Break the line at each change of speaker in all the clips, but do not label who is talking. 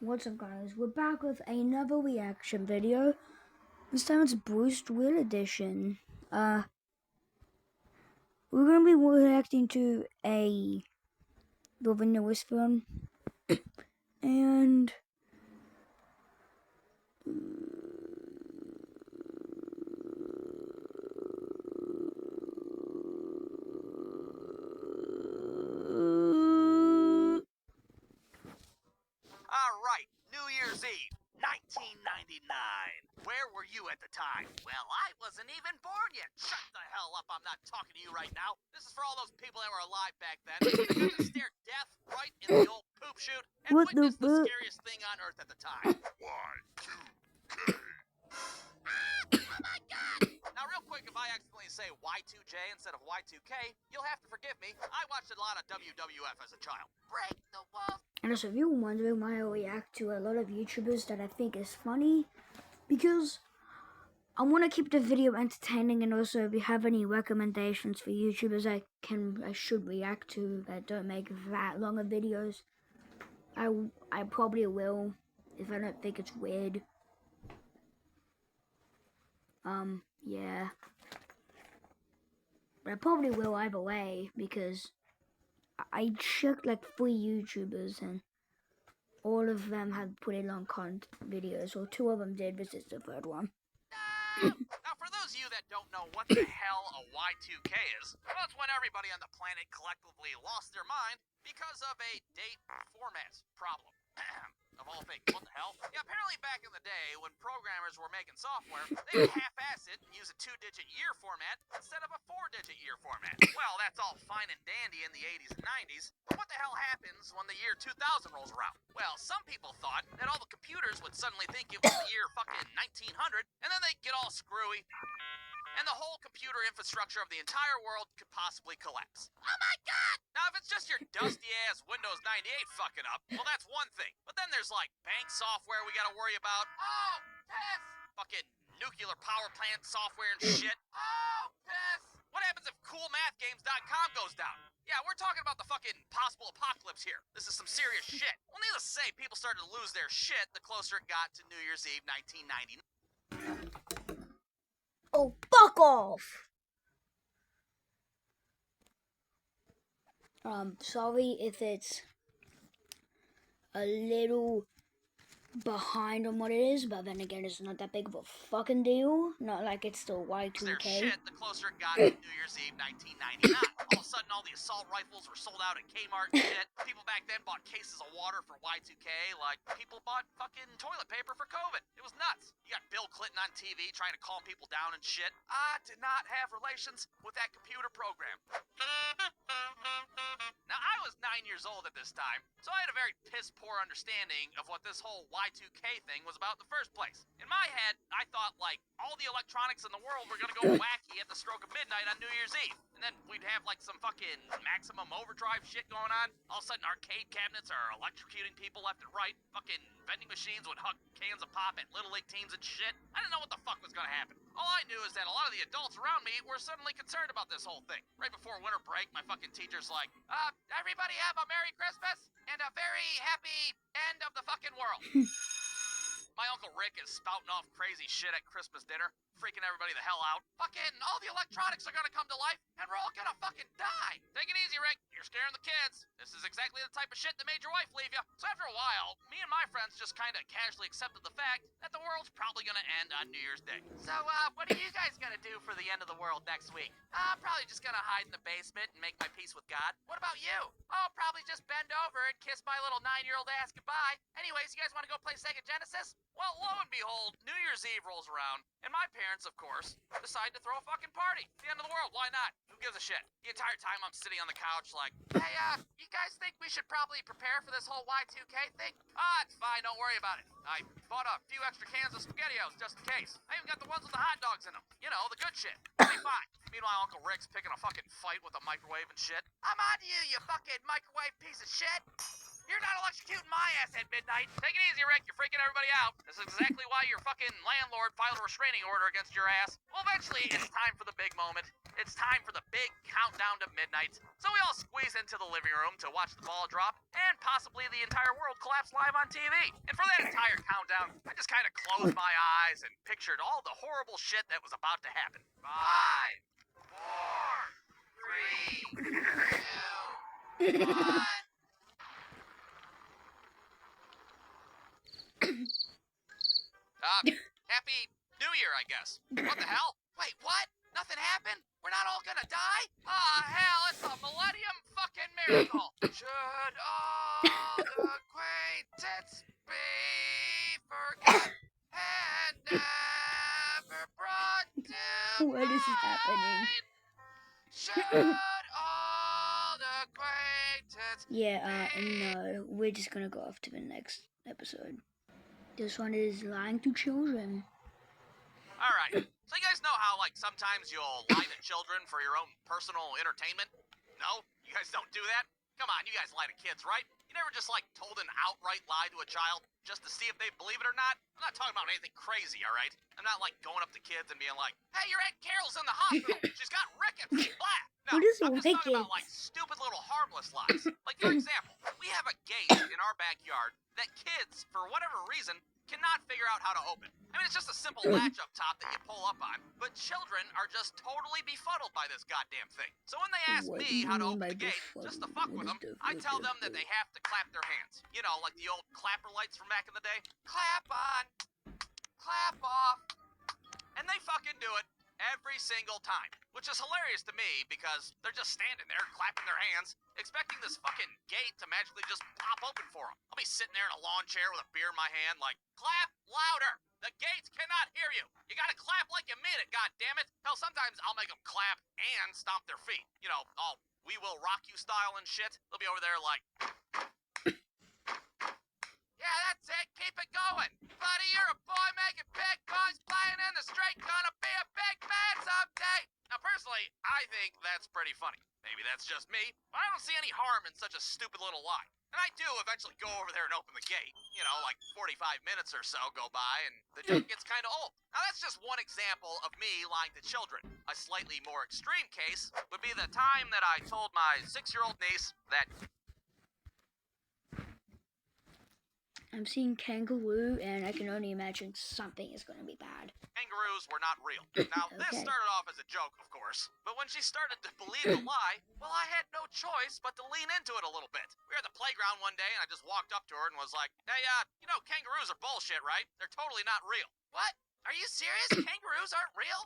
What's up, guys? We're back with another reaction video. This time it's brewstew edition. We're gonna be reacting to the newest film, and
All right, New Year's Eve, 1999. Where were you at the time? Well, I wasn't even born yet. Shut the hell up, I'm not talking to you right now. This is for all those people that were alive back then. They got to stare death right in the old poop chute and
what
witness the
the
scariest thing on earth at the time. Y2K. Oh my god! Now, real quick, if I accidentally say Y2J instead of Y2K, you'll have to forgive me. I watched a lot of WWF as a child. Break the walls.
And also, if you're wondering why I react to a lot of YouTubers that I think is funny, because I want to keep the video entertaining, and also if you have any recommendations for YouTubers I should react to that don't make that long of videos, I probably will if I don't think it's weird. Yeah. But I probably will either way, because I checked like 3 YouTubers and all of them had pretty long videos, or 2 of them did, this is the 3rd one.
Now, for those of you that don't know what the hell a Y2K is, well, it's when everybody on the planet collectively lost their mind because of a date format problem. Of all things, what the hell? Yeah, apparently back in the day, when programmers were making software, they would half-ass it and use a 2-digit year format instead of a 4-digit year format. Well, that's all fine and dandy in the 80s and 90s, but what the hell happens when the year 2000 rolls around? Well, some people thought that all the computers would suddenly think it was the year fucking 1900, and then they'd get all screwy, and the whole computer infrastructure of the entire world could possibly collapse. Oh my god! Now, if it's just your dusty-ass Windows 98 fucking up, well, that's one thing. But then there's, like, bank software we gotta worry about. Oh, piss! Fucking nuclear power plant software and shit. Oh, piss! What happens if coolmathgames.com goes down? Yeah, we're talking about the fucking possible apocalypse here. This is some serious shit. Well, needless to say, people started to lose their shit the closer it got to New Year's Eve 1999.
Oh, fuck off! Sorry if it's a little behind on what it is, but then again, it's not that big of a fucking deal. Not like it's still Y2K.
Their shit the closer it got to New Year's Eve 1999. All of a sudden, all the assault rifles were sold out at Kmart and shit. People back then bought cases of water for Y2K like people bought fucking toilet paper for COVID. It was nuts. You got Bill Clinton on TV trying to calm people down and shit. I did not have relations with that computer program. Now, I was 9 years old at this time, so I had a very piss-poor understanding of what this whole Y2K thing was about in the first place. In my head, I thought, like, all the electronics in the world were gonna go wacky at the stroke of midnight on New Year's Eve. And then we'd have, like, some fucking maximum overdrive shit going on. All of a sudden, arcade cabinets are electrocuting people left and right. Fucking vending machines would hug cans of pop at Little League teams and shit. I didn't know what the fuck was gonna happen. All I knew is that a lot of the adults around me were suddenly concerned about this whole thing. Right before winter break, my fucking teacher's like, everybody have a Merry Christmas and a very happy end of the fucking world. My Uncle Rick is spouting off crazy shit at Christmas dinner, freaking everybody the hell out. Fucking all the electronics are gonna come to life, and we're all gonna fucking die. Take it easy, Rick. You're scaring the kids. This is exactly the type of shit that made your wife leave you. So after a while, me and my friends just kind of casually accepted the fact that the world's probably gonna end on New Year's Day. So, what are you guys gonna do for the end of the world next week? I'm probably just gonna hide in the basement and make my peace with God. What about you? I'll probably just bend over and kiss my little 9-year-old ass goodbye. Anyways, you guys wanna go play Sega Genesis? Well, lo and behold, New Year's Eve rolls around, and my parents, of course, decide to throw a fucking party. It's the end of the world, why not? Who gives a shit? The entire time I'm sitting on the couch like, hey, you guys think we should probably prepare for this whole Y2K thing? It's fine, don't worry about it. I bought a few extra cans of SpaghettiOs just in case. I even got the ones with the hot dogs in them. You know, the good shit. It'll be fine. Meanwhile, Uncle Rick's picking a fucking fight with a microwave and shit. I'm on to you, you fucking microwave piece of shit! You're not electrocuting my ass at midnight. Take it easy, Rick. You're freaking everybody out. This is exactly why your fucking landlord filed a restraining order against your ass. Well, eventually, it's time for the big moment. It's time for the big countdown to midnight. So we all squeeze into the living room to watch the ball drop, and possibly the entire world collapse live on TV. And for that entire countdown, I just kind of closed my eyes and pictured all the horrible shit that was about to happen. 5, 4, 3, 2, 1. Happy New Year, I guess. What the hell? Wait, what? Nothing happened? We're not all gonna die? Ah, hell, it's a millennium fucking miracle. Should all acquaintance be forgot and never brought to
What is happening?
mind? Should all acquaintance
No, we're just gonna go off to the next episode. This one is lying to children.
Alright, so you guys know how, like, sometimes you'll lie to children for your own personal entertainment? No? You guys don't do that? Come on, you guys lie to kids, right? You never just, like, told an outright lie to a child just to see if they believe it or not? I'm not talking about anything crazy, alright? I'm not, like, going up to kids and being like, hey, your Aunt Carol's in the hospital. She's got rickets. Blah. No,
What is
I'm just talking about,
rickets?
like, stupid little harmless lies. Like, for example, we have a gate in our backyard that kids, for whatever reason, cannot figure out how to open. I mean, it's just a simple latch up top that you pull up on, but children are just totally befuddled by this goddamn thing. So when they ask
What
me
do
how to
you mean
open
by
the gate, just to fuck with them,
befuddled?
I tell them that they have to clap their hands. You know, like the old clapper lights from back in the day. Clap on, clap off, and they fucking do it every single time, which is hilarious to me because they're just standing there clapping their hands, expecting this fucking gate to magically just pop open for them. I'll be sitting there in a lawn chair with a beer in my hand like, clap louder! The gates cannot hear you! You gotta clap like you mean it, goddammit! Hell, sometimes I'll make them clap and stomp their feet. You know, all We Will Rock You style and shit. They'll be over there like, yeah, that's it. Keep it going. Buddy, you're a boy making big boys playing in the street. Gonna be a big man someday. Now, personally, I think that's pretty funny. Maybe that's just me, but I don't see any harm in such a stupid little lie. And I do eventually go over there and open the gate. You know, like 45 minutes or so go by, and the joke gets kind of old. Now, that's just one example of me lying to children. A slightly more extreme case would be the time that I told my 6-year-old niece that...
I'm seeing kangaroo, and I can only imagine something is going to be bad.
Kangaroos were not real. Now, this
Okay.
started off as a joke, of course, but when she started to believe the lie, well, I had no choice but to lean into it a little bit. We were at the playground one day, and I just walked up to her and was like, hey, you know, kangaroos are bullshit, right? They're totally not real. What? Are you serious? Kangaroos aren't real?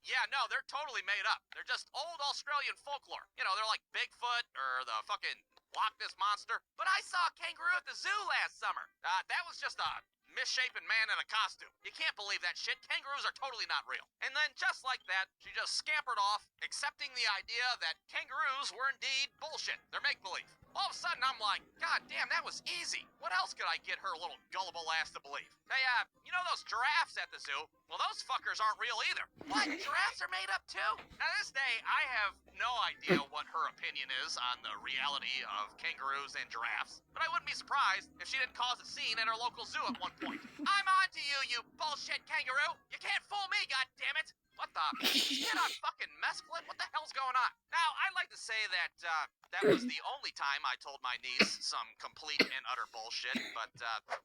Yeah, no, they're totally made up. They're just old Australian folklore. You know, they're like Bigfoot or the fucking Loch Ness Monster. But I saw a kangaroo at the zoo last summer. That was just a misshapen man in a costume. You can't believe that shit. Kangaroos are totally not real. And then, just like that, she just scampered off, accepting the idea that kangaroos were indeed bullshit. They're make-believe. All of a sudden, I'm like, God damn, that was easy. What else could I get her little gullible ass to believe? Hey, you know those giraffes at the zoo? Well, those fuckers aren't real either. What? Giraffes are made up too? Now, this day, I have no idea what her opinion is on the reality of kangaroos and giraffes, but I wouldn't be surprised if she didn't cause a scene at her local zoo at one point. I'm on to you, you bullshit kangaroo! You can't fool me, goddammit! What the? Get on fucking mescaline? What the hell's going on? Now, I'd like to say that, that was the only time I told my niece some complete and utter bullshit, but,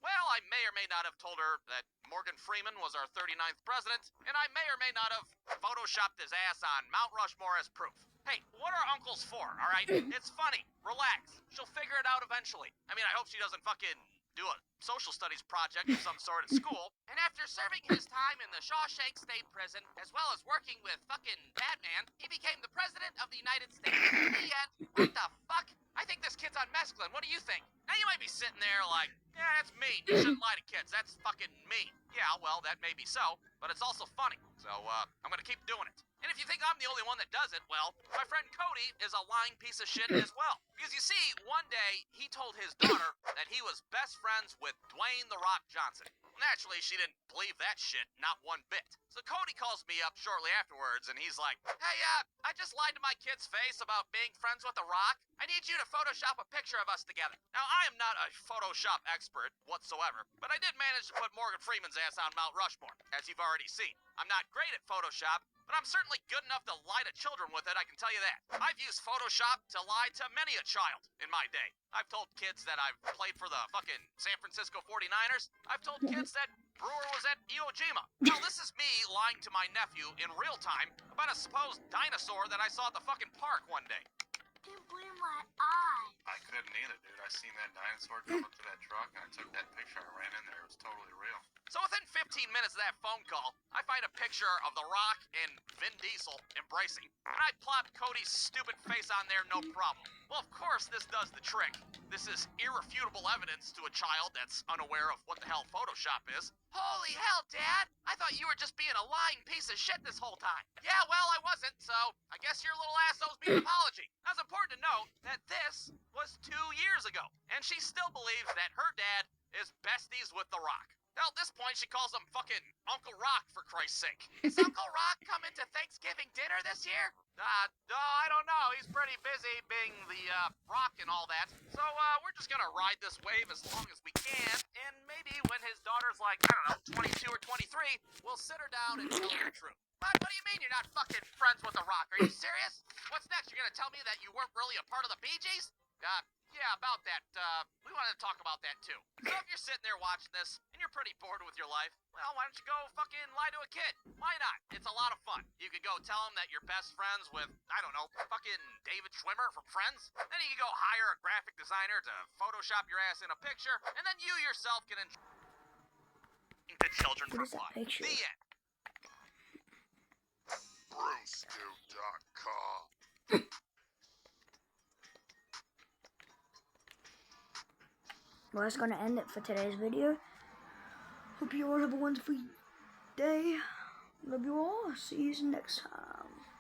well, I may or may not have told her that Morgan Freeman was our 39th president, and I may or may not have photoshopped his ass on Mount Rushmore as proof. Hey, what are uncles for, alright? It's funny. Relax. She'll figure it out eventually. I mean, I hope she doesn't fucking do a social studies project of some sort at school. And after serving his time in the Shawshank State Prison, as well as working with fucking Batman, he became the President of the United States. The end. What the fuck? I think this kid's on mescaline. What do you think? Now you might be sitting there like, yeah, that's mean. You shouldn't lie to kids. That's fucking mean. Yeah, well, that may be so, but it's also funny. So, I'm gonna keep doing it. And if you think I'm the only one that does it, well, my friend Cody is a lying piece of shit as well. Because you see, one day, he told his daughter that he was best friends with Dwayne The Rock Johnson. Naturally, she didn't believe that shit, not one bit. So Cody calls me up shortly afterwards, and he's like, hey, I just lied to my kid's face about being friends with The Rock. I need you to Photoshop a picture of us together. Now, I am not a Photoshop expert whatsoever, but I did manage to put Morgan Freeman's ass on Mount Rushmore, as you've already seen. I'm not great at Photoshop, but I'm certainly good enough to lie to children with it, I can tell you that. I've used Photoshop to lie to many a child in my day. I've told kids that I've played for the fucking San Francisco 49ers. I've told kids that Brewer was at Iwo Jima. Now, this is me lying to my nephew in real time about a supposed dinosaur that I saw at the fucking park one day.
Didn't believe my eye.
I couldn't either, dude. I seen that dinosaur come up to that truck, and I took that picture. I ran in there. It was totally real.
So within 15 minutes of that phone call, I find a picture of The Rock and Vin Diesel embracing, and I plop Cody's stupid face on there, no problem. Well, of course, this does the trick. This is irrefutable evidence to a child that's unaware of what the hell Photoshop is. Holy hell, Dad! I thought you were just being a lying piece of shit this whole time. Yeah, well, I wasn't, so I guess your little ass owes me an apology. Now, it's important to note that this was 2 years ago, and she still believes that her dad is besties with The Rock. Now, at this point, she calls him fucking Uncle Rock, for Christ's sake. Is Uncle Rock coming to Thanksgiving dinner this year? No, I don't know. He's pretty busy being the, Rock and all that. So, we're just gonna ride this wave as long as we can, and maybe when his daughter's like, I don't know, 22 or 23, we'll sit her down and tell her the truth. What do you mean you're not fucking friends with The Rock? Are you serious? What's next? You're gonna tell me that you weren't really a part of the Bee Gees? Yeah, about that. We wanted to talk about that too. So if you're sitting there watching this and you're pretty bored with your life, well, why don't you go fucking lie to a kid? Why not? It's a lot of fun. You could go tell him that you're best friends with, I don't know, fucking David Schwimmer from Friends. Then you can go hire a graphic designer to Photoshop your ass in a picture, and then you yourself can enjoy the children
What
from
is that
fun.
picture?
The end.
brewstew.com.
Well, that's gonna end it for today's video. Hope you all have a wonderful day. Love you all. See you next time.